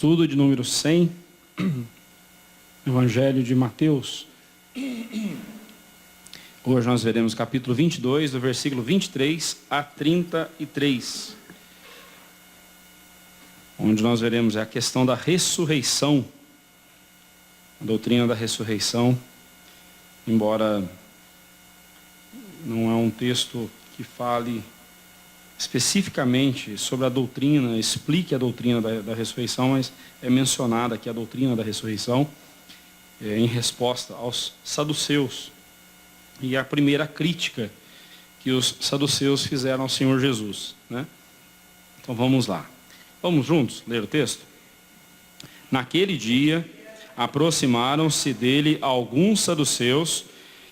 Estudo de número 100, Evangelho de Mateus. Hoje nós veremos capítulo 22, do versículo 23 a 33. Onde nós veremos a questão da ressurreição, a doutrina da ressurreição. Embora não é um texto que fale especificamente sobre a doutrina, explique a doutrina da ressurreição, mas é mencionada aqui a doutrina da ressurreição em resposta aos saduceus. E a primeira crítica que os saduceus fizeram ao Senhor Jesus, né? Então vamos lá. Vamos juntos ler o texto? Naquele dia, aproximaram-se dele alguns saduceus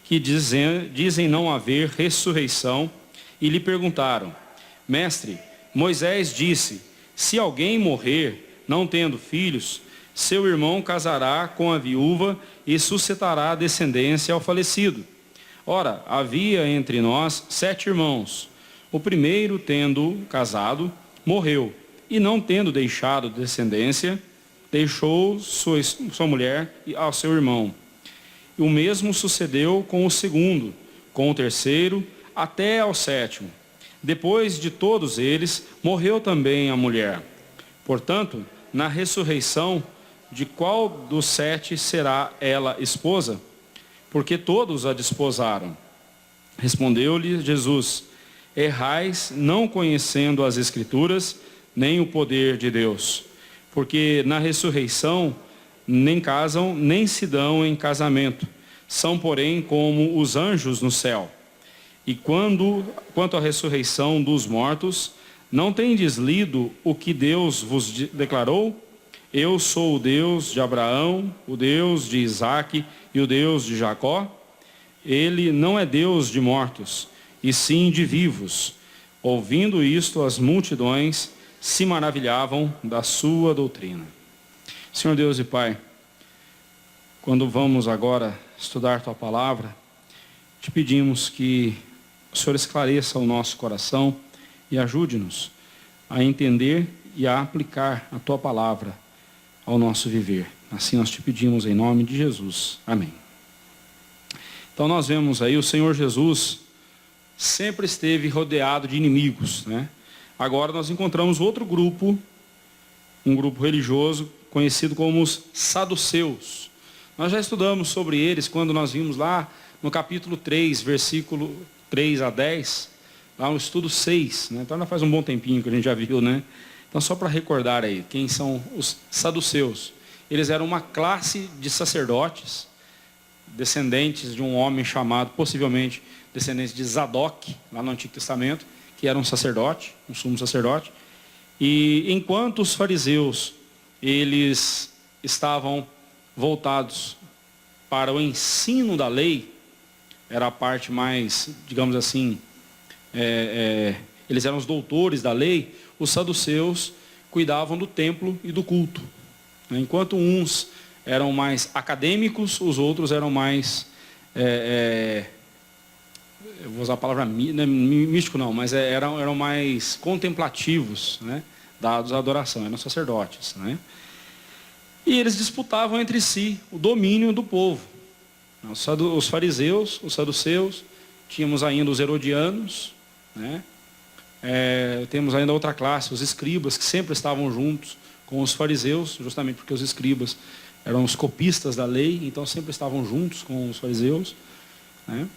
que dizem não haver ressurreição e lhe perguntaram: Mestre, Moisés disse, se alguém morrer, não tendo filhos, seu irmão casará com a viúva e suscitará descendência ao falecido. Ora, havia entre nós 7 irmãos. O primeiro, tendo casado, morreu, e não tendo deixado descendência, deixou sua mulher ao seu irmão. O mesmo sucedeu com o segundo, com o terceiro, até ao 7º. Depois de todos eles, morreu também a mulher. Portanto, na ressurreição, de qual dos 7 será ela esposa? Porque todos a desposaram. Respondeu-lhe Jesus: errais, não conhecendo as Escrituras, nem o poder de Deus. Porque na ressurreição, nem casam, nem se dão em casamento. São, porém, como os anjos no céu. E quanto à ressurreição dos mortos, não tendes lido o que Deus vos declarou? Eu sou o Deus de Abraão, o Deus de Isaque e o Deus de Jacó. Ele não é Deus de mortos, e sim de vivos. Ouvindo isto, as multidões se maravilhavam da sua doutrina. Senhor Deus e Pai, quando vamos agora estudar Tua Palavra, te pedimos que o Senhor esclareça o nosso coração e ajude-nos a entender e a aplicar a Tua Palavra ao nosso viver. Assim nós te pedimos em nome de Jesus. Amém. Então nós vemos aí o Senhor Jesus sempre esteve rodeado de inimigos, né? Agora nós encontramos outro grupo, um grupo religioso conhecido como os saduceus. Nós já estudamos sobre eles quando nós vimos lá no capítulo 3, versículo 3 a 10, lá no estudo 6, né? Então já faz um bom tempinho que a gente já viu, né? Então só para recordar aí, quem são os saduceus? Eles eram uma classe de sacerdotes, descendentes de um homem chamado, possivelmente, descendentes de Zadok, lá no Antigo Testamento, que era um sacerdote, um sumo sacerdote. E enquanto os fariseus, eles estavam voltados para o ensino da lei, era a parte mais, digamos assim, eles eram os doutores da lei, os saduceus cuidavam do templo e do culto. Enquanto uns eram mais acadêmicos, os outros eram mais, eu vou usar a palavra místico não, mas eram mais contemplativos, né, dados à adoração, eram sacerdotes, né? E eles disputavam entre si o domínio do povo. Os fariseus, os saduceus, tínhamos ainda os herodianos, né? Temos ainda outra classe, os escribas, que sempre estavam juntos com os fariseus, justamente porque os escribas eram os copistas da lei, então sempre estavam juntos com os fariseus, né?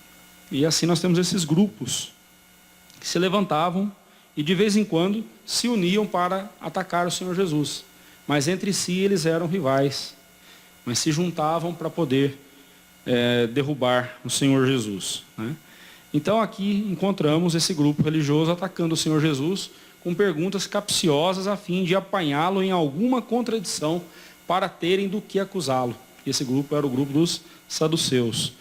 E assim nós temos esses grupos que se levantavam e de vez em quando se uniam para atacar o Senhor Jesus. Mas entre si eles eram rivais, mas se juntavam para poder derrubar o Senhor Jesus, né? Então aqui encontramos esse grupo religioso atacando o Senhor Jesus com perguntas capciosas a fim de apanhá-lo em alguma contradição para terem do que acusá-lo. Esse grupo era o grupo dos saduceus.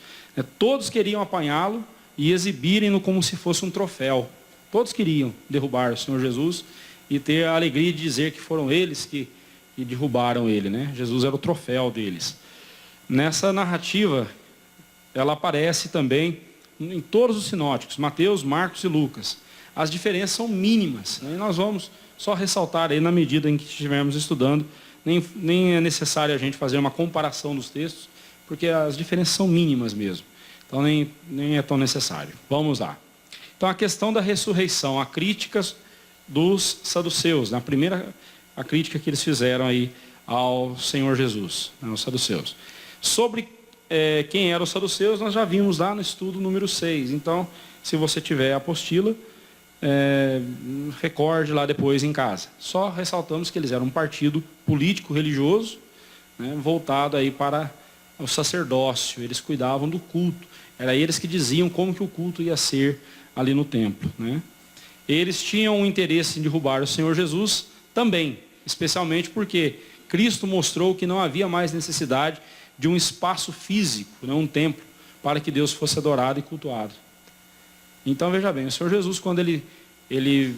Todos queriam apanhá-lo e exibirem-no como se fosse um troféu. Todos queriam derrubar o Senhor Jesus e ter a alegria de dizer que foram eles que derrubaram ele, né? Jesus era o troféu deles. Nessa narrativa, ela aparece também em todos os sinóticos, Mateus, Marcos e Lucas. As diferenças são mínimas, né? E nós vamos só ressaltar aí na medida em que estivermos estudando nem é necessário a gente fazer uma comparação dos textos, porque as diferenças são mínimas mesmo. Então nem é tão necessário. Vamos lá. Então a questão da ressurreição, a crítica dos saduceus, na primeira a crítica que eles fizeram aí ao Senhor Jesus, aos saduceus. Sobre quem eram os saduceus, nós já vimos lá no estudo número 6. Então, se você tiver a apostila, recorde lá depois em casa. Só ressaltamos que eles eram um partido político, religioso, né, voltado aí para o sacerdócio. Eles cuidavam do culto. Era eles que diziam como que o culto ia ser ali no templo, né? Eles tinham um interesse em derrubar o Senhor Jesus também, especialmente porque Cristo mostrou que não havia mais necessidade de um espaço físico, né, um templo, para que Deus fosse adorado e cultuado. Então, veja bem, o Senhor Jesus, quando ele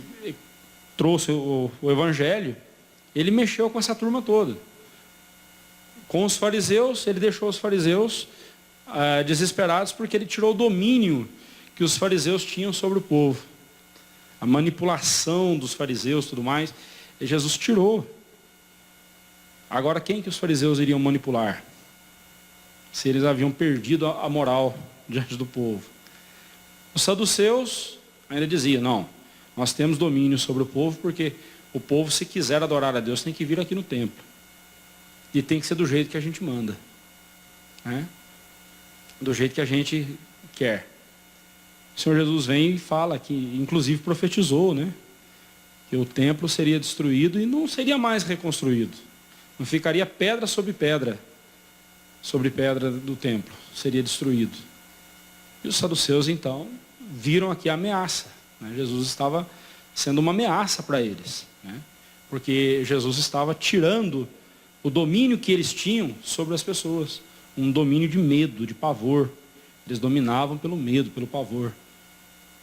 trouxe o Evangelho, ele mexeu com essa turma toda. Com os fariseus, ele deixou os fariseus desesperados, porque ele tirou o domínio que os fariseus tinham sobre o povo. A manipulação dos fariseus e tudo mais, e Jesus tirou. Agora, quem que os fariseus iriam manipular? Se eles haviam perdido a moral diante do povo. Os saduceus ainda diziam, não, nós temos domínio sobre o povo, porque o povo, se quiser adorar a Deus, tem que vir aqui no templo. E tem que ser do jeito que a gente manda, né? Do jeito que a gente quer. O Senhor Jesus vem e fala que, inclusive profetizou, né, que o templo seria destruído e não seria mais reconstruído. Não ficaria pedra sobre pedra do templo. Seria destruído. E os saduceus, então, viram aqui a ameaça, né? Jesus estava sendo uma ameaça para eles, né? Porque Jesus estava tirando o domínio que eles tinham sobre as pessoas. Um domínio de medo, de pavor. Eles dominavam pelo medo, pelo pavor.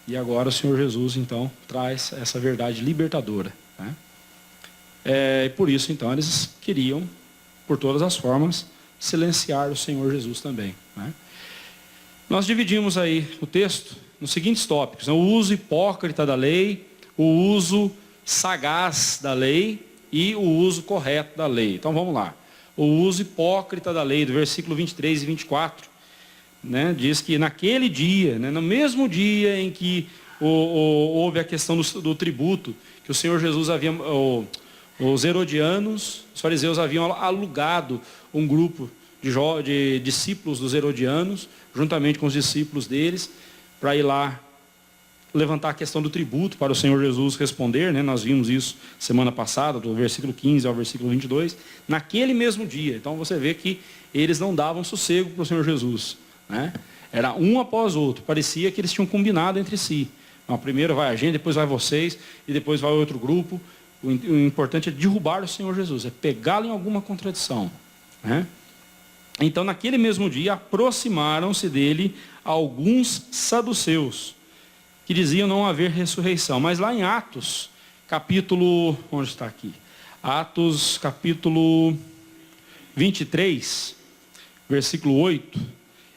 E agora o Senhor Jesus, então, traz essa verdade libertadora, né? E por isso, então, eles queriam, por todas as formas, silenciar o Senhor Jesus também, né? Nós dividimos aí o texto nos seguintes tópicos, né? O uso hipócrita da lei, o uso sagaz da lei e o uso correto da lei. Então vamos lá. O uso hipócrita da lei, do versículo 23 e 24, né? Diz que naquele dia, né, no mesmo dia em que houve a questão do tributo, que o Senhor Jesus havia... Os herodianos, os fariseus haviam alugado um grupo de discípulos dos herodianos, juntamente com os discípulos deles, para ir lá levantar a questão do tributo para o Senhor Jesus responder, né? Nós vimos isso semana passada, do versículo 15 ao versículo 22, naquele mesmo dia. Então você vê que eles não davam sossego para o Senhor Jesus, né? Era um após outro, parecia que eles tinham combinado entre si. Não, primeiro vai a gente, depois vai vocês, e depois vai outro grupo. O importante é derrubar o Senhor Jesus, é pegá-lo em alguma contradição, né? Então, naquele mesmo dia, aproximaram-se dele alguns saduceus, que diziam não haver ressurreição. Mas lá em Atos, capítulo... Onde está aqui? Atos, capítulo 23, versículo 8,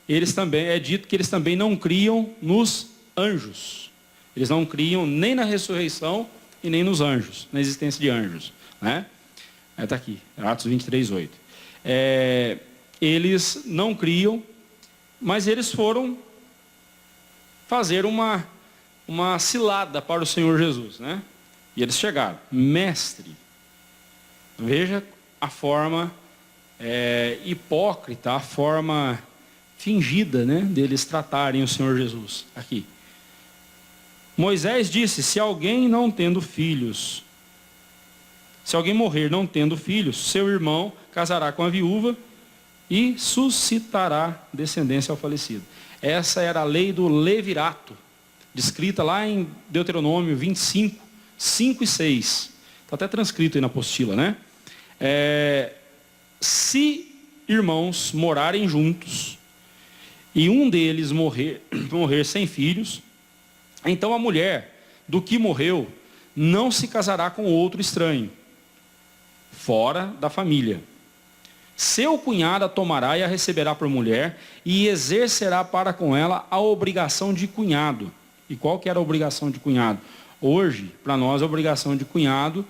é dito que eles também não criam nos anjos. Eles não criam nem na ressurreição e nem nos anjos, na existência de anjos, né? Está aqui, Atos 23, 8. Eles não criam, mas eles foram fazer uma cilada para o Senhor Jesus, né? E eles chegaram, mestre, veja a forma hipócrita, a forma fingida, né, deles tratarem o Senhor Jesus, aqui. Moisés disse, se alguém morrer não tendo filhos, seu irmão casará com a viúva e suscitará descendência ao falecido. Essa era a lei do levirato, descrita lá em Deuteronômio 25, 5 e 6. Está até transcrito aí na apostila, né? Se irmãos morarem juntos e um deles morrer sem filhos, então a mulher do que morreu não se casará com outro estranho, fora da família. Seu cunhado a tomará e a receberá por mulher e exercerá para com ela a obrigação de cunhado. E qual que era a obrigação de cunhado? Hoje, para nós, a obrigação de cunhado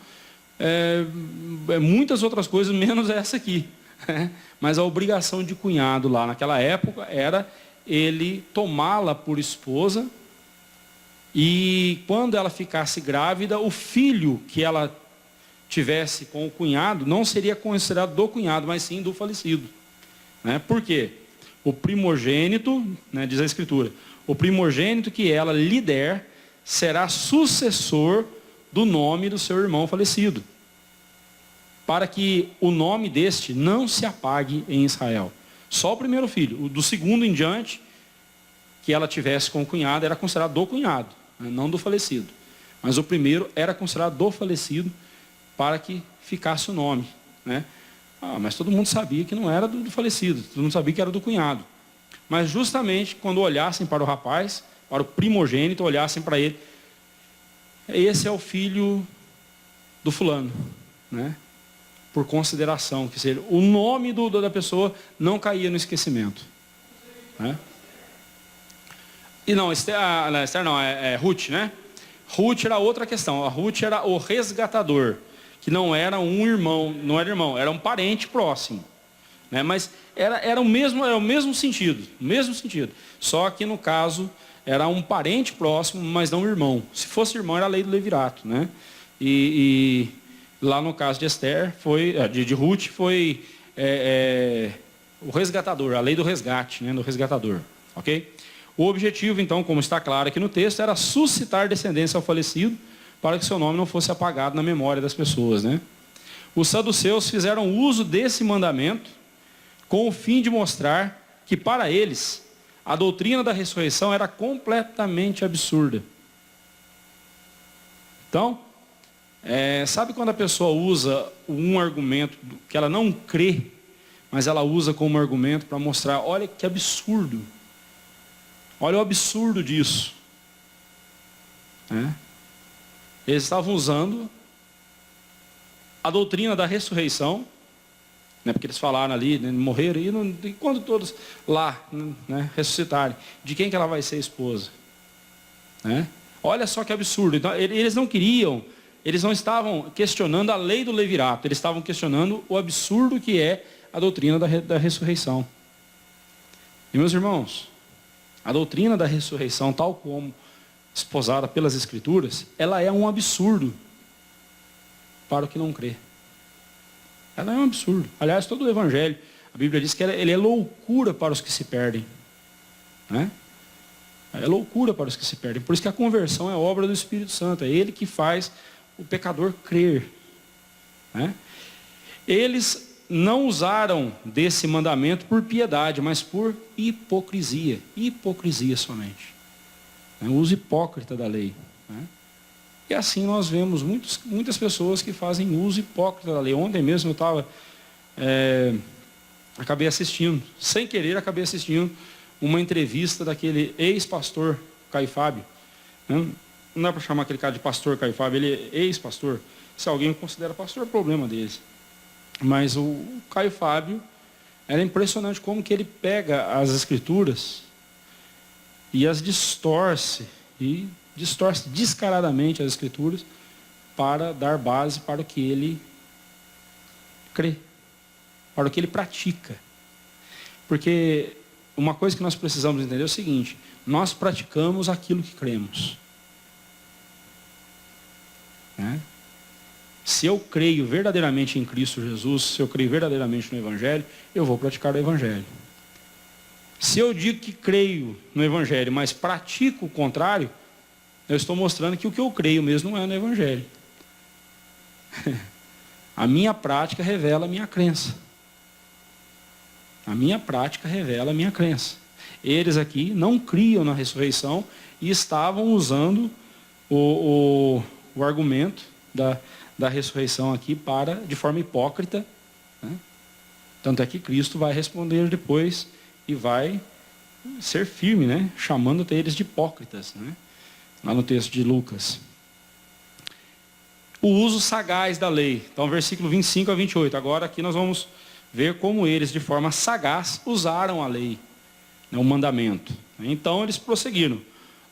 muitas outras coisas, menos essa aqui. Mas a obrigação de cunhado lá naquela época era ele tomá-la por esposa, e quando ela ficasse grávida, o filho que ela tivesse com o cunhado não seria considerado do cunhado, mas sim do falecido. Por quê? O primogênito, diz a Escritura, o primogênito que ela lhe der será sucessor do nome do seu irmão falecido, para que o nome deste não se apague em Israel. Só o primeiro filho, o do segundo em diante, que ela tivesse com o cunhado, era considerado do cunhado, não do falecido. Mas o primeiro era considerado do falecido, para que ficasse o nome. Mas todo mundo sabia que não era do falecido, todo mundo sabia que era do cunhado. Mas justamente quando olhassem para o rapaz, para o primogênito, olhassem para ele, esse é o filho do fulano, por consideração, que seja, o nome da pessoa não caía no esquecimento. E não, Esther não, é Ruth, Ruth era outra questão. A Ruth era o resgatador, que não era um irmão, não era irmão, era um parente próximo. Mas era o mesmo sentido, Só que no caso era um parente próximo, mas não irmão. Se fosse irmão, era a lei do levirato, E lá no caso de Esther, de Ruth, foi o resgatador, a lei do resgate, do resgatador, ok? O objetivo, então, como está claro aqui no texto, era suscitar descendência ao falecido, para que seu nome não fosse apagado na memória das pessoas, Os saduceus fizeram uso desse mandamento com o fim de mostrar que, para eles, a doutrina da ressurreição era completamente absurda. Então, sabe quando a pessoa usa um argumento que ela não crê, mas ela usa como argumento para mostrar, olha que absurdo, olha o absurdo disso. Eles estavam usando a doutrina da ressurreição, porque eles falaram ali, morreram, e quando todos lá ressuscitarem, de quem que ela vai ser esposa? Olha só que absurdo. Então, eles não queriam, eles não estavam questionando a lei do levirato, eles estavam questionando o absurdo que é a doutrina da ressurreição. E meus irmãos, a doutrina da ressurreição, tal como esposada pelas Escrituras, ela é um absurdo para o que não crê. Ela é um absurdo. Aliás, todo o Evangelho, a Bíblia diz que ele é loucura para os que se perdem. É loucura para os que se perdem. Por isso que a conversão é obra do Espírito Santo. É Ele que faz o pecador crer. Eles não usaram desse mandamento por piedade, mas por hipocrisia. Hipocrisia somente. O uso hipócrita da lei. E assim nós vemos muitas pessoas que fazem uso hipócrita da lei. Ontem mesmo eu acabei assistindo, sem querer acabei assistindo uma entrevista daquele ex-pastor Caio Fábio. Não dá para chamar aquele cara de pastor Caio Fábio, ele é ex-pastor. Se alguém considera pastor, é problema deles. Mas o Caio Fábio, era impressionante como que ele pega as Escrituras e as distorce descaradamente as Escrituras para dar base para o que ele crê, para o que ele pratica. Porque uma coisa que nós precisamos entender é o seguinte: nós praticamos aquilo que cremos. Se eu creio verdadeiramente em Cristo Jesus, se eu creio verdadeiramente no Evangelho, eu vou praticar o Evangelho. Se eu digo que creio no Evangelho, mas pratico o contrário, eu estou mostrando que o que eu creio mesmo não é no Evangelho. A minha prática revela a minha crença. A minha prática revela a minha crença. Eles aqui não criam na ressurreição e estavam usando o argumento da ressurreição aqui de forma hipócrita. Tanto é que Cristo vai responder depois e vai ser firme, chamando eles de hipócritas, lá no texto de Lucas. O uso sagaz da lei. Então, versículo 25 a 28. Agora aqui nós vamos ver como eles, de forma sagaz, usaram a lei, o mandamento. Então, eles prosseguiram.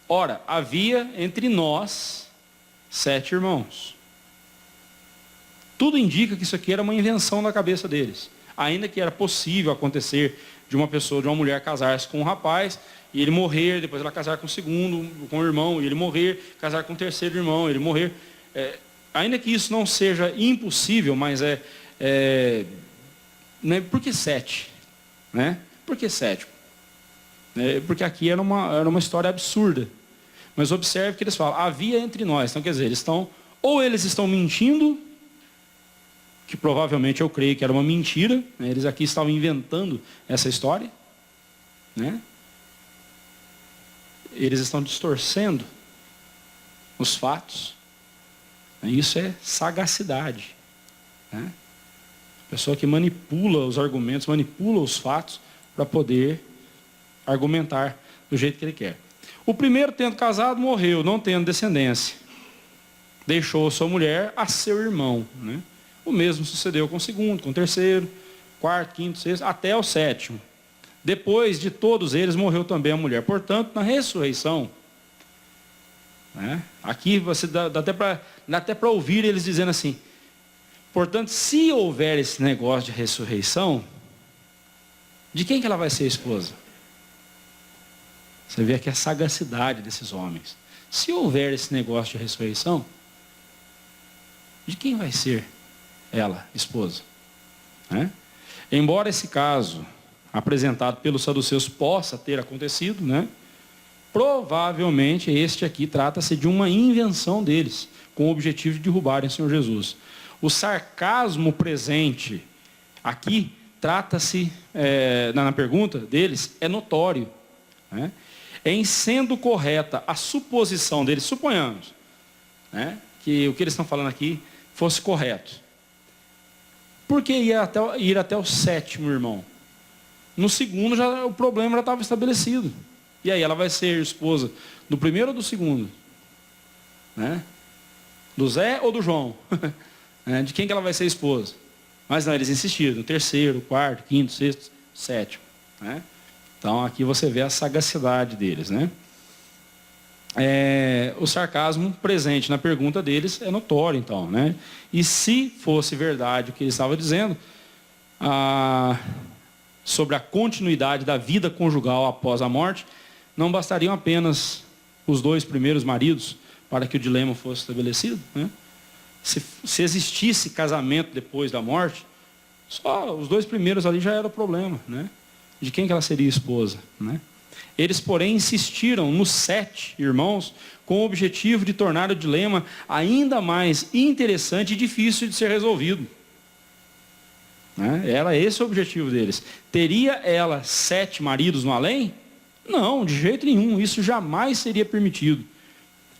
Ora, havia entre nós 7 irmãos. Tudo indica que isso aqui era uma invenção da cabeça deles. Ainda que era possível acontecer de uma pessoa, de uma mulher casar-se com um rapaz, e ele morrer, depois ela casar com o segundo, com o irmão, e ele morrer, casar com o terceiro irmão, ele morrer. Ainda que isso não seja impossível, mas né, por que 7? Né? Por que 7? Porque aqui era uma história absurda. Mas observe que eles falam, havia entre nós. Então, quer dizer, eles estão mentindo, que provavelmente eu creio que era uma mentira, né? Eles aqui estavam inventando essa história, né? Eles estão distorcendo os fatos. Isso é sagacidade, né? A pessoa que manipula os argumentos, manipula os fatos para poder argumentar do jeito que ele quer. O primeiro, tendo casado, morreu, não tendo descendência. Deixou sua mulher a seu irmão, né? O mesmo sucedeu com o segundo, com o terceiro, quarto, quinto, sexto, até o sétimo. Depois de todos eles, morreu também a mulher. Portanto, na ressurreição, né? Aqui você dá até para ouvir eles dizendo assim, portanto, se houver esse negócio de ressurreição, de quem que ela vai ser esposa? Você vê aqui a sagacidade desses homens. Se houver esse negócio de ressurreição, de quem vai ser ela, esposa? Né? Embora esse caso apresentado pelos saduceus possa ter acontecido, né? Provavelmente este aqui trata-se de uma invenção deles, com o objetivo de derrubarem o Senhor Jesus. O sarcasmo presente aqui trata-se, na pergunta deles, é notório, né? Em sendo correta a suposição deles, suponhamos, né, que o que eles estão falando aqui fosse correto. Por que ir até o sétimo irmão? No segundo o problema já estava estabelecido. E aí ela vai ser esposa do primeiro ou do segundo? Né? Do Zé ou do João? De quem que ela vai ser esposa? Mas não, eles insistiram, no terceiro, quarto, quinto, sexto, sétimo. Né? Então aqui você vê a sagacidade deles. Né? O sarcasmo presente na pergunta deles é notório, então. Né? E se fosse verdade o que ele estava dizendo, sobre a continuidade da vida conjugal após a morte, não bastariam apenas os 2 primeiros maridos para que o dilema fosse estabelecido, né? Se existisse casamento depois da morte, só os 2 primeiros ali já era o problema, né? De quem que ela seria esposa, né? Eles, porém, insistiram nos 7 irmãos com o objetivo de tornar o dilema ainda mais interessante e difícil de ser resolvido. Né? Era esse o objetivo deles. Teria ela 7 maridos no além? Não, de jeito nenhum. Isso jamais seria permitido.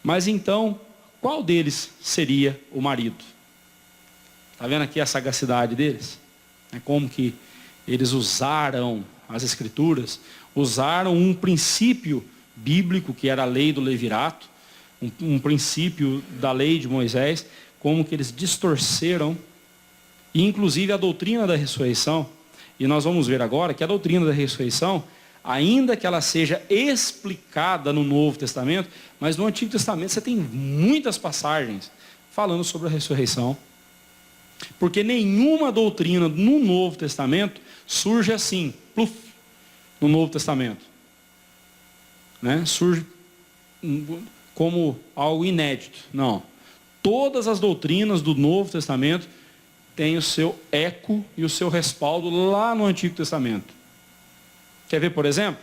Mas então, qual deles seria o marido? Está vendo aqui a sagacidade deles? Como que eles usaram as escrituras, usaram um princípio bíblico, que era a lei do levirato, um princípio da lei de Moisés, como que eles distorceram, e inclusive a doutrina da ressurreição. E nós vamos ver agora que a doutrina da ressurreição, ainda que ela seja explicada no Novo Testamento, mas no Antigo Testamento você tem muitas passagens falando sobre a ressurreição. Porque nenhuma doutrina no Novo Testamento surge assim, pluf, no Novo Testamento. Né? Surge como algo inédito. Não. Todas as doutrinas do Novo Testamento têm o seu eco e o seu respaldo lá no Antigo Testamento. Quer ver, por exemplo?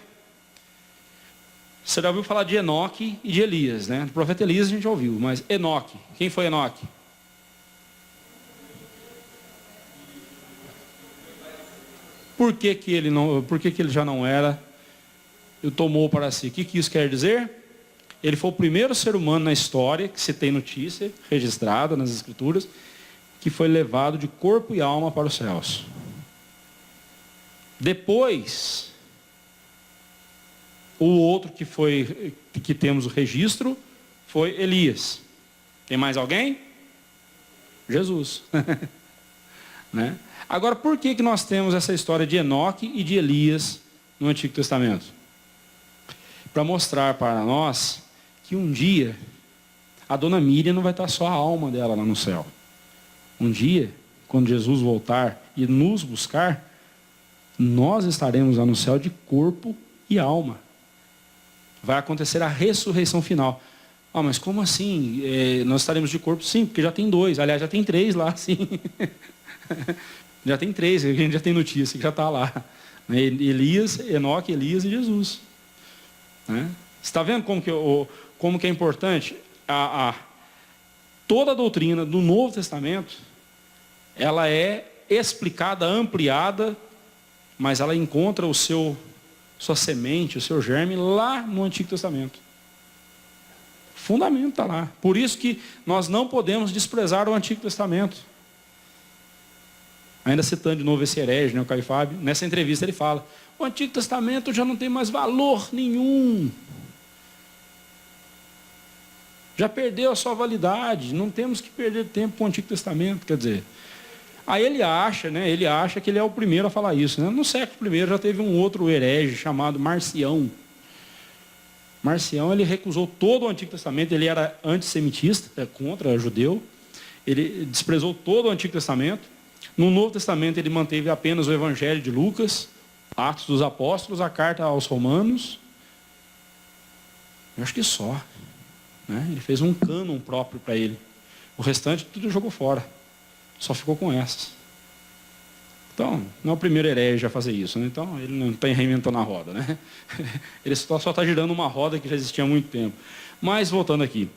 Você já ouviu falar de Enoque e de Elias, né? Do profeta Elias a gente já ouviu, mas Enoque, quem foi Enoque? Por que ele já não era? E tomou para si. O que isso quer dizer? Ele foi o primeiro ser humano na história, que se tem notícia, registrada nas Escrituras, que foi levado de corpo e alma para os céus. Depois, o outro que temos o registro, foi Elias. Tem mais alguém? Jesus. Né? Agora, por que nós temos essa história de Enoque e de Elias no Antigo Testamento? Para mostrar para nós que um dia a dona Miriam não vai estar só a alma dela lá no céu. Um dia, quando Jesus voltar e nos buscar, nós estaremos lá no céu de corpo e alma. Vai acontecer a ressurreição final. Ah, mas como assim? Nós estaremos de corpo? Sim, porque já tem 2. Aliás, já tem 3 lá, sim. Já tem 3, a gente já tem notícia, que já está lá. Elias, Enoque, Elias e Jesus. Você está vendo como que é importante? Toda a doutrina do Novo Testamento, ela é explicada, ampliada, mas ela encontra sua semente, o seu germe lá no Antigo Testamento. O fundamento está lá. Por isso que nós não podemos desprezar o Antigo Testamento. Ainda citando de novo esse herege, o Caio Fábio, nessa entrevista ele fala, o Antigo Testamento já não tem mais valor nenhum. Já perdeu a sua validade, não temos que perder tempo com o Antigo Testamento, quer dizer. Aí ele acha que ele é o primeiro a falar isso. No século I já teve um outro herege chamado Marcião. Marcião, ele recusou todo o Antigo Testamento, ele era antissemitista, contra judeu. Ele desprezou todo o Antigo Testamento. No Novo Testamento ele manteve apenas o Evangelho de Lucas, Atos dos Apóstolos, a carta aos Romanos. Eu acho que só. Ele fez um cânon próprio para ele. O restante tudo jogou fora. Só ficou com essas. Então, não é o primeiro herege a fazer isso. Então, ele não está reinventando a roda. Ele só está girando uma roda que já existia há muito tempo. Mas, voltando aqui.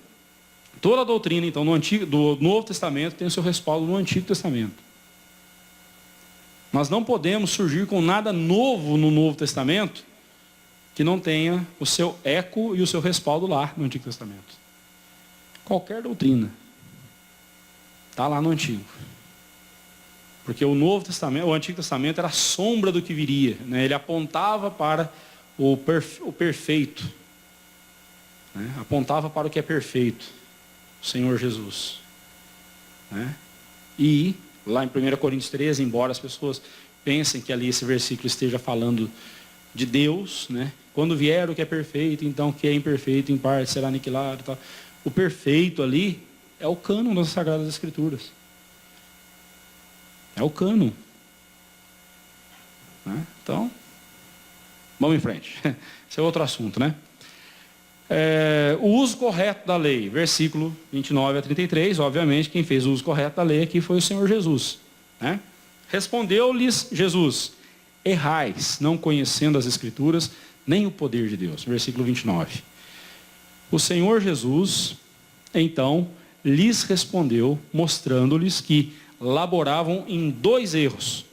Toda a doutrina, então, do Novo Testamento tem o seu respaldo no Antigo Testamento. Nós não podemos surgir com nada novo no Novo Testamento que não tenha o seu eco e o seu respaldo lá no Antigo Testamento. Qualquer doutrina está lá no Antigo. Porque o Novo Testamento, o Antigo Testamento era a sombra do que viria. Ele apontava para o perfeito. Apontava para o que é perfeito. O Senhor Jesus. E, lá em 1 Coríntios 13, embora as pessoas pensem que ali esse versículo esteja falando de Deus, quando vier o que é perfeito, então o que é imperfeito em parte será aniquilado. Tal. O perfeito ali é o cânon das Sagradas Escrituras. É o cânon. Então, vamos em frente. Esse é outro assunto, o uso correto da lei, versículo 29 a 33, obviamente, quem fez o uso correto da lei aqui foi o Senhor Jesus. Respondeu-lhes Jesus, errais, não conhecendo as Escrituras, nem o poder de Deus. Versículo 29. O Senhor Jesus, então, lhes respondeu, mostrando-lhes que laboravam em 2 erros.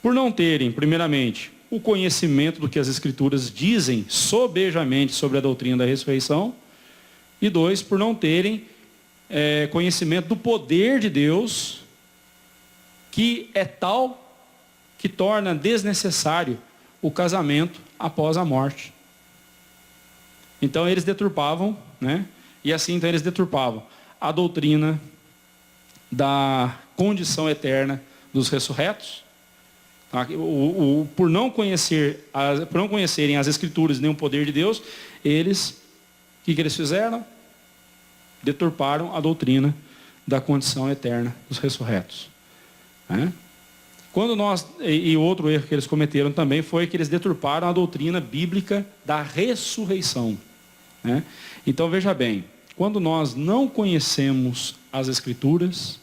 Por não terem, primeiramente, o conhecimento do que as Escrituras dizem sobejamente sobre a doutrina da ressurreição. E 2, por não terem conhecimento do poder de Deus, que é tal que torna desnecessário o casamento após a morte. Então eles deturpavam, e assim então eles deturpavam a doutrina da condição eterna dos ressurretos. Por não conhecerem as Escrituras nem o poder de Deus, eles, o que eles fizeram? Deturparam a doutrina da condição eterna dos ressurretos. E outro erro que eles cometeram também foi que eles deturparam a doutrina bíblica da ressurreição. Então veja bem, quando nós não conhecemos as Escrituras,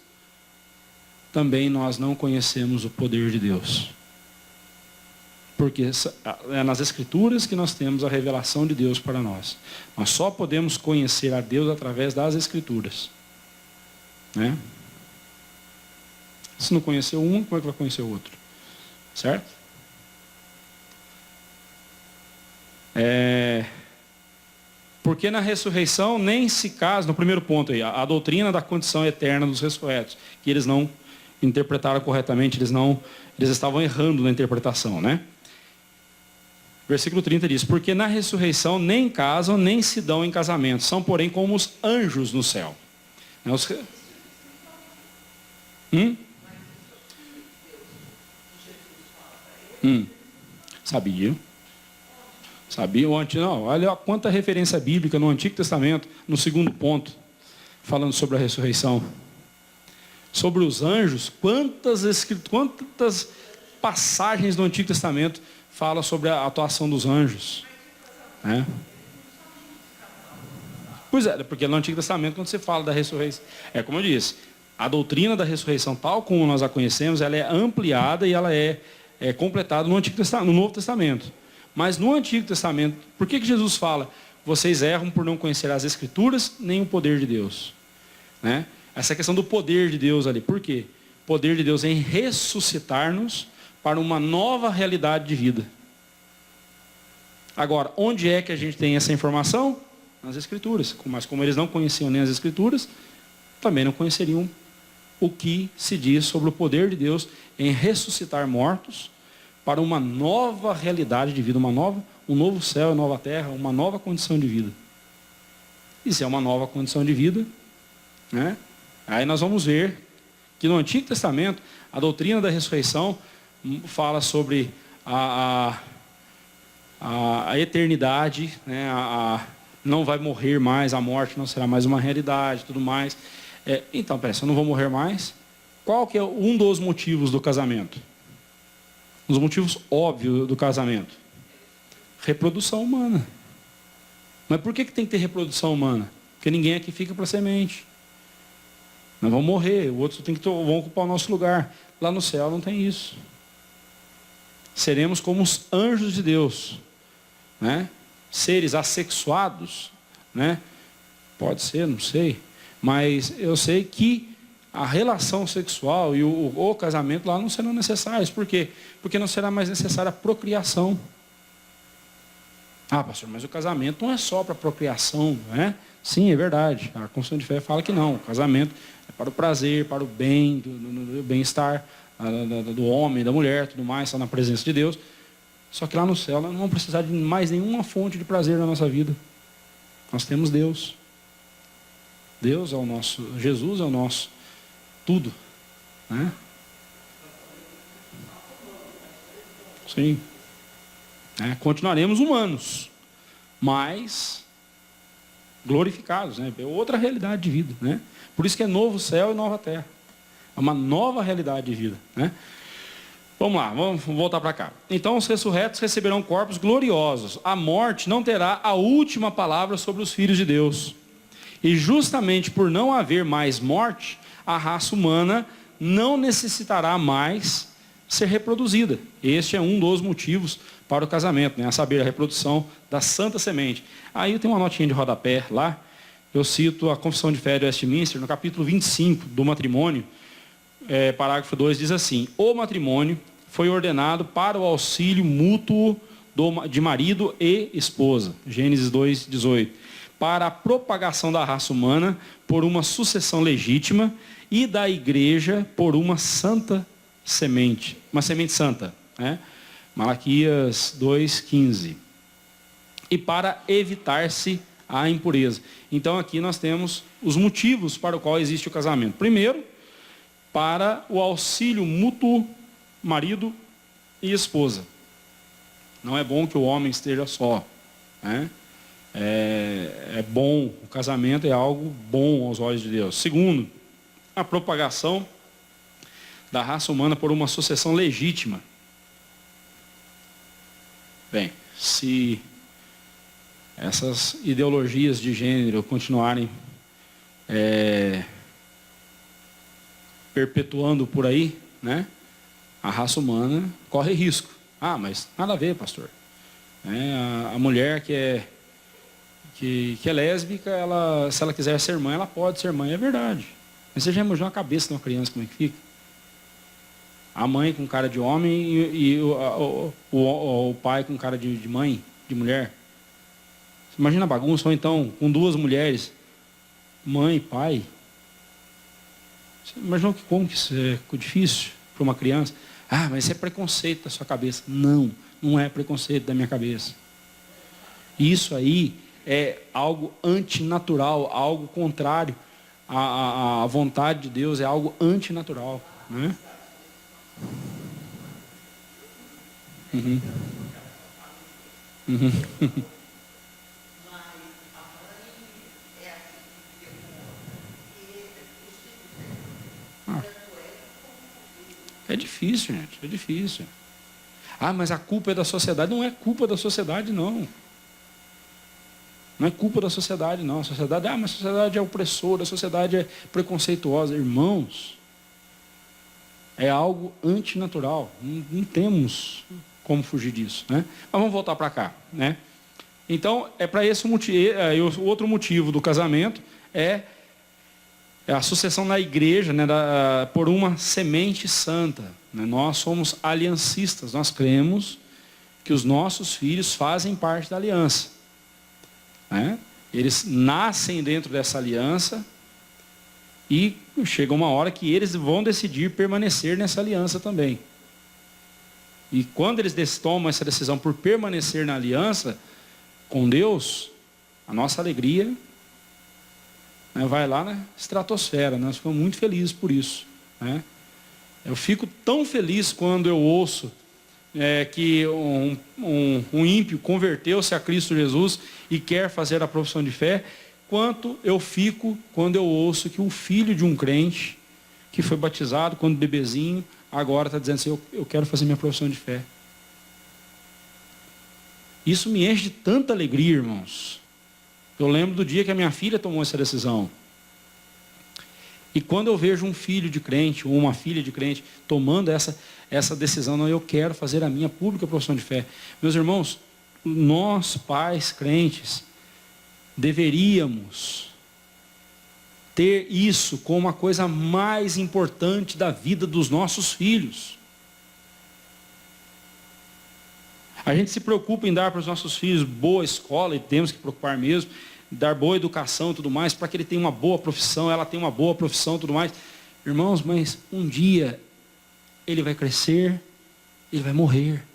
também nós não conhecemos o poder de Deus. Porque é nas Escrituras que nós temos a revelação de Deus para nós. Nós só podemos conhecer a Deus através das Escrituras. Se não conhecer um, como é que vai conhecer o outro? Certo? Porque na ressurreição nem se casa, no primeiro ponto aí, a doutrina da condição eterna dos ressurretos, que eles não interpretaram corretamente, eles estavam errando na interpretação, Versículo 30 diz, porque na ressurreição nem casam, nem se dão em casamento, são porém como os anjos no céu. Sabia. Olha quanta referência bíblica no Antigo Testamento, no segundo ponto, falando sobre a ressurreição. sobre os anjos, quantas passagens do Antigo Testamento falam sobre a atuação dos anjos, né? Pois é, porque no Antigo Testamento, quando você fala da ressurreição, é como eu disse, a doutrina da ressurreição, tal como nós a conhecemos, ela é ampliada e ela é completada no Antigo Testamento, no Novo Testamento. Mas no Antigo Testamento, por que Jesus fala, vocês erram por não conhecer as Escrituras, nem o poder de Deus? Né? Essa questão do poder de Deus ali, por quê? O poder de Deus em ressuscitar-nos para uma nova realidade de vida. Agora, onde é que a gente tem essa informação? Nas Escrituras. Mas como eles não conheciam nem as Escrituras, também não conheceriam o que se diz sobre o poder de Deus em ressuscitar mortos para uma nova realidade de vida, um novo céu e nova terra, uma nova condição de vida. E se é uma nova condição de vida, né? Aí nós vamos ver que no Antigo Testamento, a doutrina da ressurreição fala sobre a eternidade, né? Não vai morrer mais, a morte não será mais uma realidade, tudo mais. Então, peraí, se eu não vou morrer mais, qual que é um dos motivos do casamento? Um dos motivos óbvios do casamento? Reprodução humana. Mas por que tem que ter reprodução humana? Porque ninguém aqui fica para semente. Nós vamos morrer, o outro vão ocupar o nosso lugar. Lá no céu não tem isso. Seremos como os anjos de Deus, né? Seres assexuados, né? Pode ser, não sei. Mas eu sei que a relação sexual e o casamento lá não serão necessários. Por quê? Porque não será mais necessária a procriação. Ah, pastor, mas o casamento não é só para procriação, né? Sim, é verdade. A Confissão de Fé fala que não. O casamento é para o prazer, para o bem, do bem-estar do homem, da mulher, tudo mais, está na presença de Deus. Só que lá no céu nós não vamos precisar de mais nenhuma fonte de prazer na nossa vida. Nós temos Deus. Deus é o nosso, Jesus é o nosso tudo, né? Sim. Continuaremos humanos, mas glorificados, né? É outra realidade de vida, né? Por isso que é novo céu e nova terra. É uma nova realidade de vida, né? Vamos lá, vamos voltar para cá. Então os ressurretos receberão corpos gloriosos. A morte não terá a última palavra sobre os filhos de Deus. E justamente por não haver mais morte, a raça humana não necessitará mais ser reproduzida. Este é um dos motivos para o casamento, né? A saber, a reprodução da santa semente. Aí tem uma notinha de rodapé lá. Eu cito a Confissão de Fé de Westminster, no capítulo 25 do matrimônio, parágrafo 2, diz assim: o matrimônio foi ordenado para o auxílio mútuo de marido e esposa. Gênesis 2, 18. Para a propagação da raça humana por uma sucessão legítima e da igreja por uma santa semente. Uma semente santa, né? Malaquias 2,15. E para evitar-se a impureza. Então aqui nós temos os motivos para o qual existe o casamento. Primeiro, para o auxílio mútuo, marido e esposa. Não é bom que o homem esteja só, né? É bom, o casamento é algo bom aos olhos de Deus. Segundo, a propagação da raça humana por uma sucessão legítima. Bem, se essas ideologias de gênero continuarem perpetuando por aí, né, a raça humana corre risco. Ah, mas nada a ver, pastor. A mulher que é lésbica, se ela quiser ser mãe, ela pode ser mãe, é verdade. Mas você já imaginou a cabeça de uma criança, como é que fica? A mãe com cara de homem e o pai com cara de mãe, de mulher. Você imagina a bagunça, ou então com duas mulheres, mãe e pai. Você imaginou como que isso é difícil para uma criança? Ah, mas isso é preconceito da sua cabeça. Não, não é preconceito da minha cabeça. Isso aí é algo antinatural, algo contrário à vontade de Deus, é algo antinatural, né? Uhum. Uhum. Ah, difícil, gente, é difícil. Ah, mas a culpa é da sociedade. Não é culpa da sociedade, não. Não é culpa da sociedade, não. A sociedade, mas a sociedade é opressora, a sociedade é preconceituosa. Irmãos, é algo antinatural. Não temos como fugir disso, né? Mas vamos voltar para cá, né? Então, é para esse motivo. O outro motivo do casamento é a sucessão na igreja, né, por uma semente santa. Né? Nós somos aliancistas, nós cremos que os nossos filhos fazem parte da aliança. Né? Eles nascem dentro dessa aliança e chega uma hora que eles vão decidir permanecer nessa aliança também. E quando eles tomam essa decisão por permanecer na aliança com Deus, a nossa alegria, né, vai lá na estratosfera. Nós ficamos muito felizes por isso. Né? Eu fico tão feliz quando eu ouço que um ímpio converteu-se a Cristo Jesus e quer fazer a profissão de fé, quanto eu fico quando eu ouço que o filho de um crente, que foi batizado quando bebezinho, agora está dizendo assim, eu quero fazer minha profissão de fé. Isso me enche de tanta alegria, irmãos. Eu lembro do dia que a minha filha tomou essa decisão. E quando eu vejo um filho de crente, ou uma filha de crente, tomando essa decisão, não, eu quero fazer a minha pública profissão de fé. Meus irmãos, nós pais crentes, deveríamos ter isso como a coisa mais importante da vida dos nossos filhos. A gente se preocupa em dar para os nossos filhos boa escola, e temos que preocupar mesmo, dar boa educação e tudo mais, para que ele tenha uma boa profissão, ela tenha uma boa profissão e tudo mais. Irmãos, mas um dia ele vai crescer, ele vai morrer.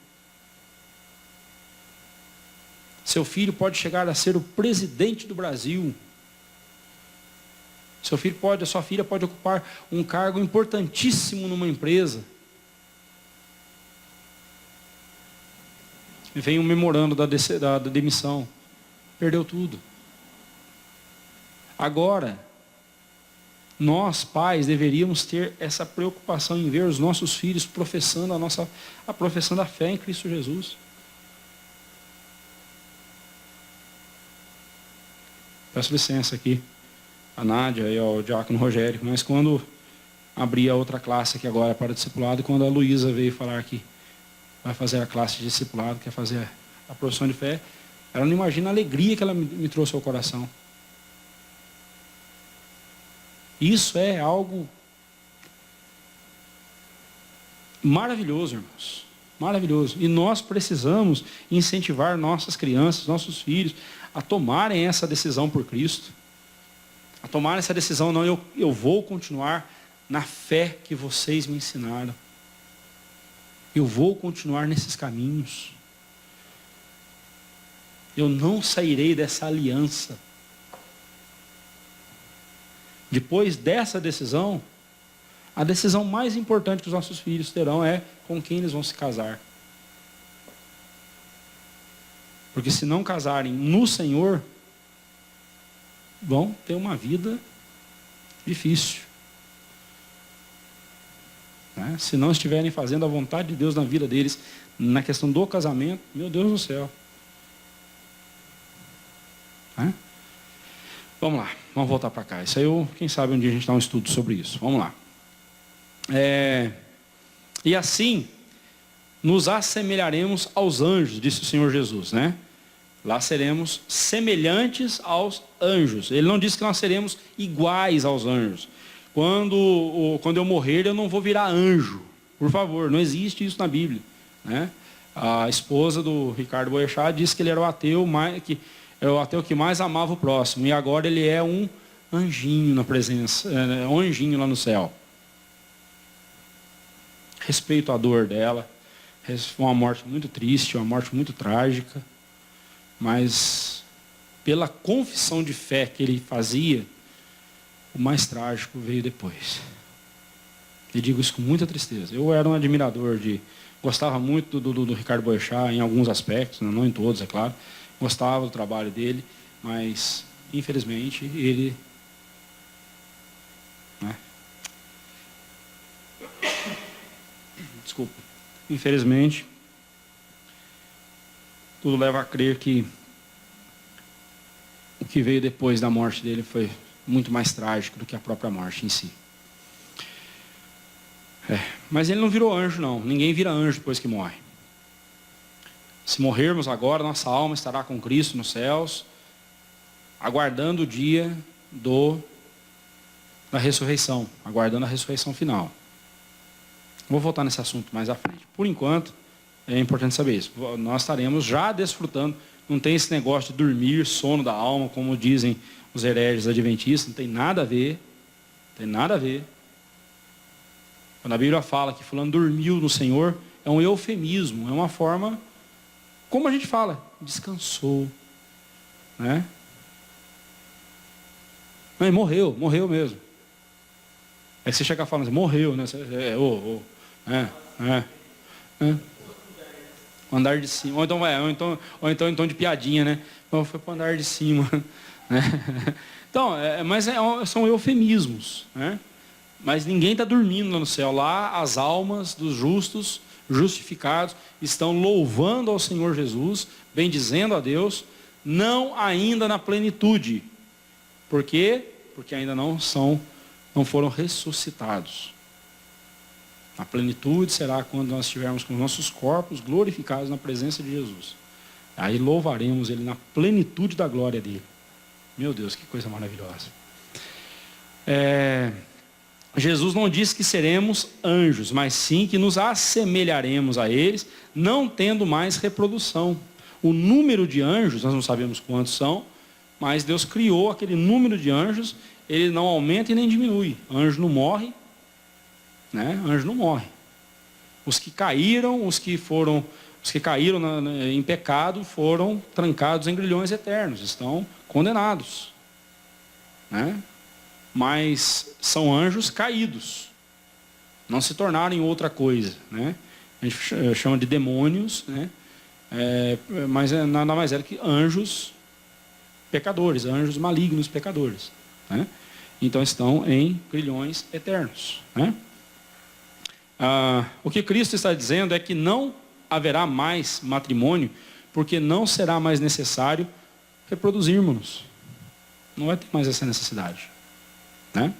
Seu filho pode chegar a ser o presidente do Brasil. A sua filha pode ocupar um cargo importantíssimo numa empresa. Vem um memorando da demissão. Perdeu tudo. Agora, nós pais deveríamos ter essa preocupação em ver os nossos filhos professando a profissão da fé em Cristo Jesus. Peço licença aqui, a Nádia e ao diácono Rogério, mas quando abri a outra classe aqui agora para o discipulado, quando a Luísa veio falar que vai fazer a classe de discipulado, quer fazer a profissão de fé, ela não imagina a alegria que ela me trouxe ao coração. Isso é algo maravilhoso, irmãos. Maravilhoso. E nós precisamos incentivar nossas crianças, nossos filhos, a tomarem essa decisão por Cristo. A tomarem essa decisão, não, eu vou continuar na fé que vocês me ensinaram. Eu vou continuar nesses caminhos. Eu não sairei dessa aliança. Depois dessa decisão, a decisão mais importante que os nossos filhos terão é com quem eles vão se casar. Porque se não casarem no Senhor, vão ter uma vida difícil. Né? Se não estiverem fazendo a vontade de Deus na vida deles, na questão do casamento, meu Deus do céu. Né? Vamos lá, vamos voltar para cá. Isso aí, quem sabe um dia a gente dá um estudo sobre isso. Vamos lá. E assim, nos assemelharemos aos anjos, disse o Senhor Jesus, né? Lá seremos semelhantes aos anjos. Ele não disse que nós seremos iguais aos anjos. Quando eu morrer, eu não vou virar anjo. Por favor, não existe isso na Bíblia. Né? A esposa do Ricardo Boechat disse que ele era o ateu que mais amava o próximo. E agora ele é um anjinho na presença, um anjinho lá no céu. Respeito a dor dela. Foi uma morte muito triste, uma morte muito trágica. Mas, pela confissão de fé que ele fazia, o mais trágico veio depois. E digo isso com muita tristeza. Eu era um admirador gostava muito do Ricardo Boechat em alguns aspectos, não em todos, é claro. Gostava do trabalho dele, mas, infelizmente, ele... Né? Desculpa. Infelizmente, tudo leva a crer que o que veio depois da morte dele foi muito mais trágico do que a própria morte em si. Mas ele não virou anjo, não. Ninguém vira anjo depois que morre. Se morrermos agora, nossa alma estará com Cristo nos céus, aguardando o dia da ressurreição, aguardando a ressurreição final. Vou voltar nesse assunto mais à frente. Por enquanto, é importante saber isso. Nós estaremos já desfrutando. Não tem esse negócio de dormir, sono da alma, como dizem os hereges adventistas. Não tem nada a ver. Não tem nada a ver. Quando a Bíblia fala que fulano dormiu no Senhor, é um eufemismo, é uma forma, como a gente fala, descansou. Né? Mas morreu mesmo. Aí você chega falando assim, morreu, né? O andar de cima. Ou então de piadinha, né? Então foi para o andar de cima. Né? Então, são eufemismos. Né? Mas ninguém está dormindo lá no céu. Lá as almas dos justos, justificados, estão louvando ao Senhor Jesus, bendizendo a Deus, não ainda na plenitude. Por quê? Porque ainda não foram ressuscitados. A plenitude será quando nós estivermos com os nossos corpos glorificados na presença de Jesus. Aí louvaremos Ele na plenitude da glória dEle. Meu Deus, que coisa maravilhosa. Jesus não disse que seremos anjos, mas sim que nos assemelharemos a eles, não tendo mais reprodução. O número de anjos, nós não sabemos quantos são, mas Deus criou aquele número de anjos, ele não aumenta e nem diminui. Anjo não morre, né? Anjo não morre. Os que caíram, em pecado foram trancados em grilhões eternos, estão condenados, né? Mas são anjos caídos, não se tornaram em outra coisa, né? A gente chama de demônios, né? Mas nada mais é que anjos pecadores, anjos malignos pecadores, né? Então estão em grilhões eternos, né? O que Cristo está dizendo é que não haverá mais matrimônio, porque não será mais necessário reproduzirmos-nos. Não vai ter mais essa necessidade, né?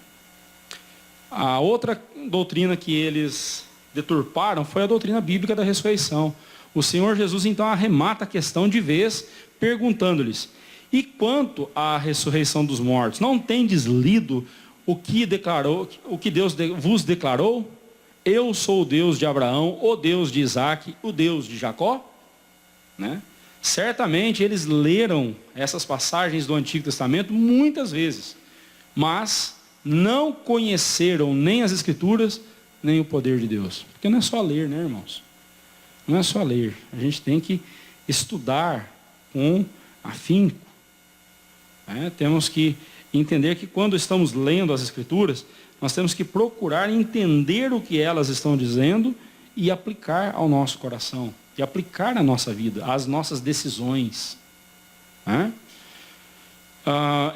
A outra doutrina que eles deturparam foi a doutrina bíblica da ressurreição. O Senhor Jesus então arremata a questão de vez, perguntando-lhes: e quanto à ressurreição dos mortos, não tendes lido o que Deus vos declarou? Eu sou o Deus de Abraão, o Deus de Isaac, o Deus de Jacó? Né? Certamente eles leram essas passagens do Antigo Testamento muitas vezes, mas não conheceram nem as Escrituras, nem o poder de Deus. Porque não é só ler, né, irmãos? Não é só ler. A gente tem que estudar com afinco. Temos que entender que quando estamos lendo as Escrituras, nós temos que procurar entender o que elas estão dizendo e aplicar ao nosso coração, e aplicar na nossa vida, às nossas decisões.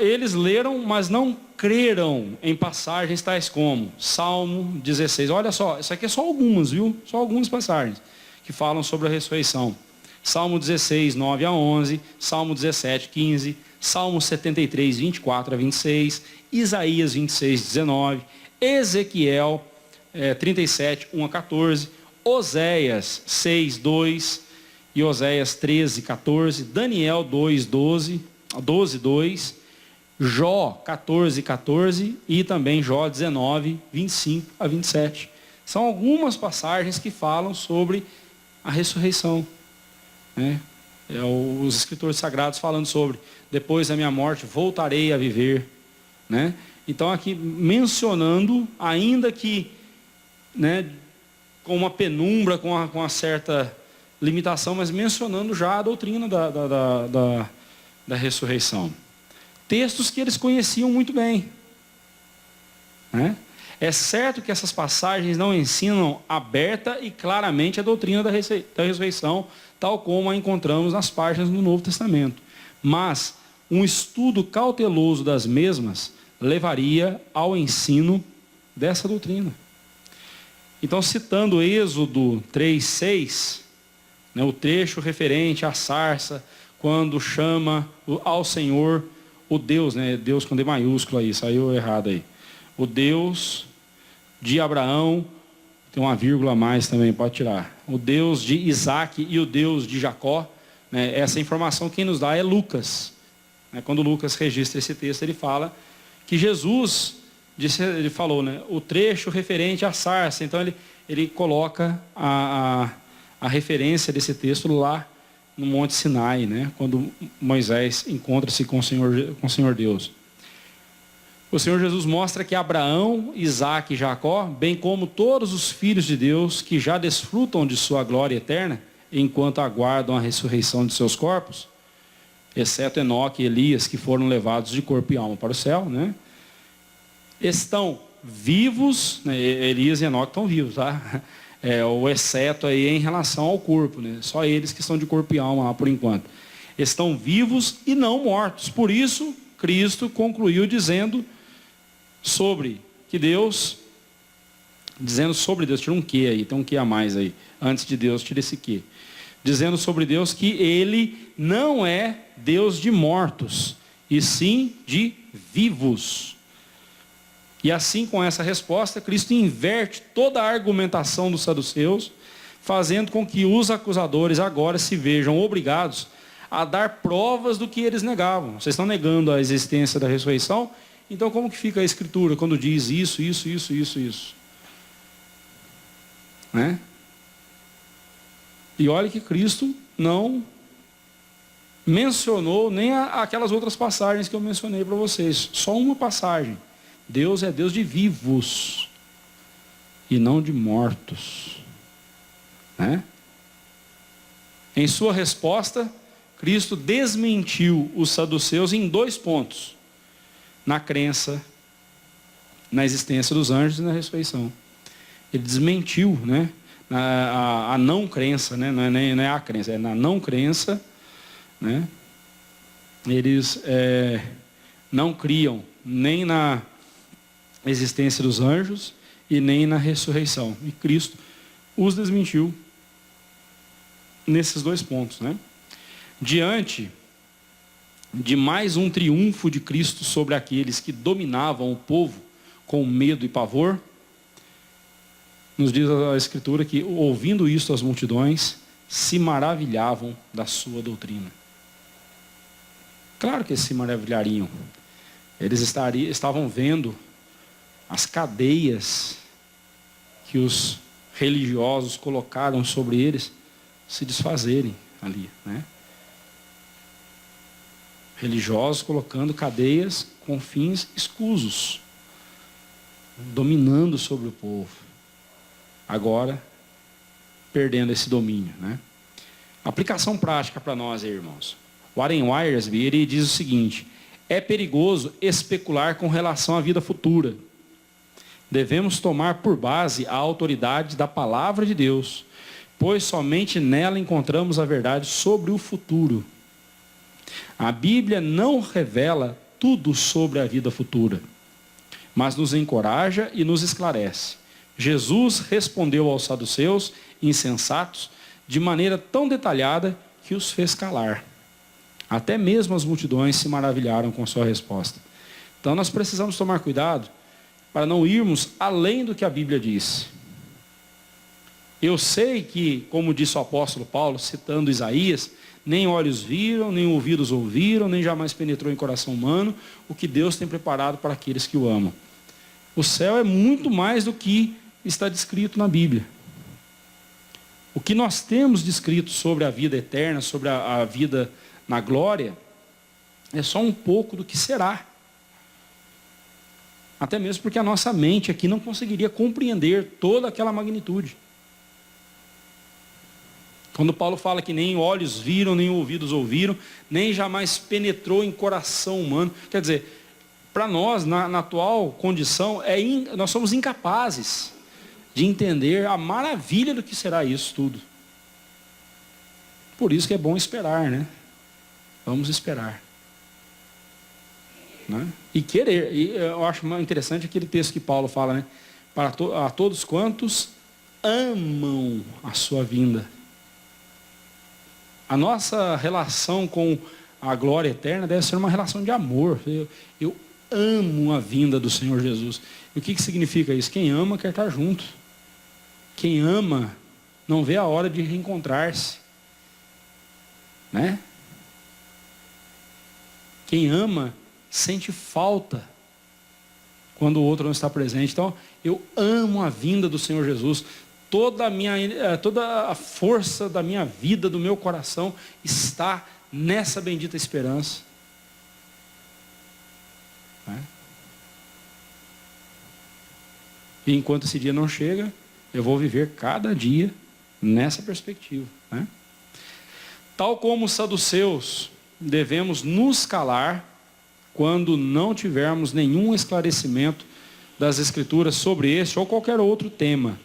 Eles leram, mas não creram em passagens tais como Salmo 16. Olha só, isso aqui é só algumas, viu? Só algumas passagens que falam sobre a ressurreição. Salmo 16, 9 a 11, Salmo 17, 15, Salmo 73, 24 a 26, Isaías 26, 19, Ezequiel 37, 1 a 14, Oséias 6, 2 e Oséias 13, 14, Daniel 2, 12, 2, Jó 14, 14 e também Jó 19, 25 a 27. São algumas passagens que falam sobre a ressurreição. Os escritores sagrados falando sobre depois da minha morte voltarei a viver, né? Então aqui mencionando, ainda que, né, com uma penumbra, com uma certa limitação, mas mencionando já a doutrina da ressurreição. Textos que eles conheciam muito bem, né? É certo que essas passagens não ensinam aberta e claramente a doutrina da ressurreição, tal como a encontramos nas páginas do Novo Testamento. Mas um estudo cauteloso das mesmas levaria ao ensino dessa doutrina. Então, citando Êxodo 3:6, né, o trecho referente à sarça, quando chama ao Senhor o Deus, né, Deus com D maiúsculo aí, saiu errado aí. O Deus de Abraão, tem uma vírgula a mais também, pode tirar. O Deus de Isaac e o Deus de Jacó, né, essa informação quem nos dá é Lucas. Né, quando Lucas registra esse texto, ele fala que Jesus, ele falou, né, o trecho referente à sarça. Então ele coloca a referência desse texto lá no Monte Sinai, né, quando Moisés encontra-se com o Senhor Deus. O Senhor Jesus mostra que Abraão, Isaac e Jacó, bem como todos os filhos de Deus que já desfrutam de sua glória eterna, enquanto aguardam a ressurreição de seus corpos, exceto Enoque e Elias, que foram levados de corpo e alma para o céu, né, estão vivos, né, Elias e Enoque estão vivos, tá? O exceto aí em relação ao corpo, né? Só eles que estão de corpo e alma lá por enquanto. Estão vivos e não mortos. Por isso, Cristo concluiu dizendo sobre Deus, tira um que aí, tem um que a mais aí. Antes de Deus, tira esse que. Dizendo sobre Deus que Ele não é Deus de mortos, e sim de vivos. E assim, com essa resposta, Cristo inverte toda a argumentação dos saduceus, fazendo com que os acusadores agora se vejam obrigados a dar provas do que eles negavam. Vocês estão negando a existência da ressurreição? Então como que fica a Escritura quando diz isso? Né? E olha que Cristo não mencionou nem aquelas outras passagens que eu mencionei para vocês. Só uma passagem. Deus é Deus de vivos e não de mortos. Né? Em sua resposta, Cristo desmentiu os saduceus em 2 pontos. Na crença, na existência dos anjos e na ressurreição. Ele desmentiu, né, a não crença, né, não é a crença, é na não crença. Né, eles não criam nem na existência dos anjos e nem na ressurreição. E Cristo os desmentiu nesses 2 pontos. Né? Diante de mais um triunfo de Cristo sobre aqueles que dominavam o povo com medo e pavor, nos diz a Escritura que, ouvindo isto, as multidões se maravilhavam da sua doutrina. Claro que eles se maravilhariam. Eles estavam vendo as cadeias que os religiosos colocaram sobre eles se desfazerem ali, né? Religiosos colocando cadeias com fins escusos, dominando sobre o povo. Agora, perdendo esse domínio, né? Aplicação prática para nós aí, irmãos. Warren Wiersbe, ele diz o seguinte: é perigoso especular com relação à vida futura. Devemos tomar por base a autoridade da palavra de Deus, pois somente nela encontramos a verdade sobre o futuro. A Bíblia não revela tudo sobre a vida futura, mas nos encoraja e nos esclarece. Jesus respondeu aos saduceus insensatos de maneira tão detalhada que os fez calar. Até mesmo as multidões se maravilharam com sua resposta. Então nós precisamos tomar cuidado para não irmos além do que a Bíblia diz. Eu sei que, como disse o apóstolo Paulo, citando Isaías, nem olhos viram, nem ouvidos ouviram, nem jamais penetrou em coração humano o que Deus tem preparado para aqueles que o amam. O céu é muito mais do que está descrito na Bíblia. O que nós temos descrito sobre a vida eterna, sobre a vida na glória, é só um pouco do que será. Até mesmo porque a nossa mente aqui não conseguiria compreender toda aquela magnitude. Quando Paulo fala que nem olhos viram, nem ouvidos ouviram, nem jamais penetrou em coração humano. Quer dizer, para nós, na atual condição, nós somos incapazes de entender a maravilha do que será isso tudo. Por isso que é bom esperar, né? Vamos esperar. Né? E querer. E eu acho interessante aquele texto que Paulo fala, né? A todos quantos amam a sua vinda. A nossa relação com a glória eterna deve ser uma relação de amor. Eu amo a vinda do Senhor Jesus. E o que significa isso? Quem ama quer estar junto. Quem ama não vê a hora de reencontrar-se. Né? Quem ama sente falta quando o outro não está presente. Então, eu amo a vinda do Senhor Jesus. Toda a força da minha vida, do meu coração, está nessa bendita esperança. Né? E enquanto esse dia não chega, eu vou viver cada dia nessa perspectiva. Né? Tal como os saduceus, devemos nos calar quando não tivermos nenhum esclarecimento das Escrituras sobre este ou qualquer outro tema.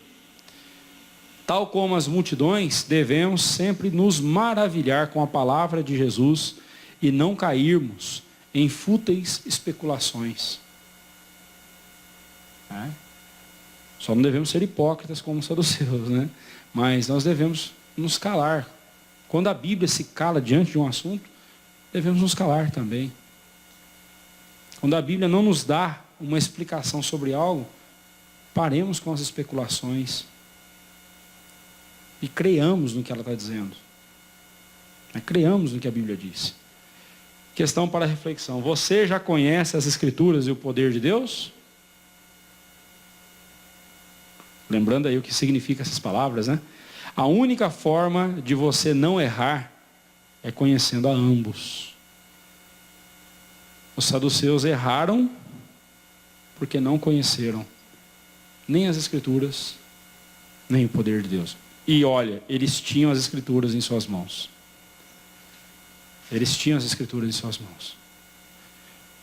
Tal como as multidões, devemos sempre nos maravilhar com a palavra de Jesus e não cairmos em fúteis especulações. Só não devemos ser hipócritas como os saduceus, né? Mas nós devemos nos calar. Quando a Bíblia se cala diante de um assunto, devemos nos calar também. Quando a Bíblia não nos dá uma explicação sobre algo, paremos com as especulações e creiamos no que ela está dizendo. Creiamos no que a Bíblia diz. Questão para reflexão. Você já conhece as Escrituras e o poder de Deus? Lembrando aí o que significa essas palavras, né? A única forma de você não errar é conhecendo a ambos. Os saduceus erraram porque não conheceram nem as Escrituras, nem o poder de Deus. E olha, eles tinham as Escrituras em suas mãos. Eles tinham as Escrituras em suas mãos.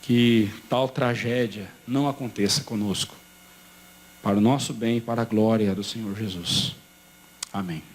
Que tal tragédia não aconteça conosco. Para o nosso bem e para a glória do Senhor Jesus. Amém.